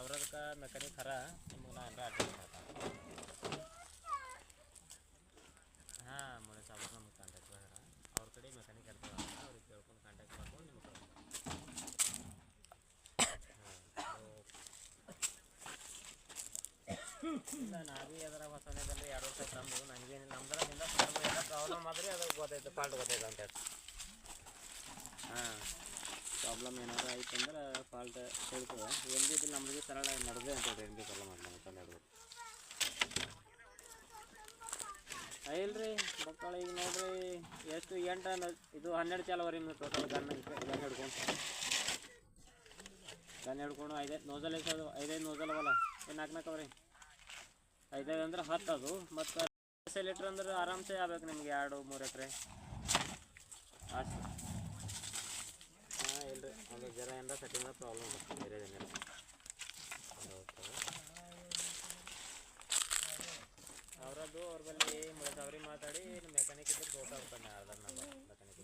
ಅವ್ರದಕ್ಕೆ mechanic ಹರ ನಿಮ್ಗೆ ನಾ ಏನಾರ ಅಡ್ರೆಸ್ ಮಾಡ್ತಾನೆ. ಹಾಂ ಮೊನ್ನೆ ಸಾಬರ್ ನಮ್ಗೆ ಕಾಂಟ್ಯಾಕ್ಟ್ ಮಾಡ್ಯಾರ. ಅವ್ರ ಕಡೆ ಮೆಕ್ಯಾನಿಕ್ ಇರ್ತಾರ, ಅವ್ರಿಗೆ ಕೇಳ್ಕೊಂಡು ಕಾಂಟ್ಯಾಕ್ಟ್ ಮಾಡ್ಕೊಂಡು ನಿಮ್ಗೆ ಇಲ್ಲ ನಾ ಭೀ ಅದರ ಹೊಸನೇ ಬಂದರೆ 2 ವರ್ಷ ತಂದು ನನಗೆ ನಮ್ದರದಿಂದ ಎಲ್ಲ ಪ್ರಾಬ್ಲಮ್ ಆದರೆ ಅದು ಗೊತ್ತೈತೆ, ಫಾಲ್ಟ್ ಗೊತ್ತೈತೆ ಅಂತೇಳಿ. ಹಾಂ ಪ್ರಾಬ್ಲಮ್ ಏನಾದ್ರು ಆಯ್ತು ಅಂದ್ರೆ ಫಾಲ್ಟ್ ಹೇಳ್ತದೆ. ಏನು ಭೀ ನಮಗೆ ಸರಳ ನಡೆದೇ ಅಂತೇಳಿ ಏನು ಭೀ ಪ್ರಾಬ್ಲಮ್ ಆಗಲ್ಲ ಅಂತ ಹೇಳ್ಬೋದು. ಇಲ್ರಿ ಮಕ್ಕಳು ಈಗ ನೋಡ್ರಿ ಎಷ್ಟು 8 ಇದು 12 ಚಾಲವರಿ ನೀವು ಟೋಟಲ್ ಗನ್ ಹಿಡ್ಕೊಂಡು 5 ನೋಜಲ್ ಐತದು, 5 ನೋಜಲ್ ಅವಲ್ಲ, ಏನು 4 ಅವ್ರಿ 5 ಅಂದ್ರೆ 10 ಅದು. ಮತ್ತು ಲೀಟ್ರ್ ಅಂದ್ರೆ ಆರಾಮ್ಸೆ ಆಗ್ಬೇಕು ನಿಮ್ಗೆ 2-3 ಎಕರೆ ಅಷ್ಟು. ಹಾಂ ಇಲ್ರಿ ಒಂದು ಜರ ಏನಾರ ಸೆಟ್ಟಿಂಗ್ ಪ್ರಾಬ್ಲಮ್ ಬರ್ತದೆ, ಬೇರೆದೇನಿಲ್ಲ. ಅವರದ್ದು ಅವ್ರ ಬಳಿ ಅವ್ರಿಗೆ ಮಾತಾಡಿ ಮೆಕ್ಯಾನಿಕ್ ಇದ್ರೆ ತೋರ್ಸಾಗ್ತಾನೆ ಯಾರ್ದಾರು ನಮ್ಮ ಮೆಕ್ಯಾನಿಕ್.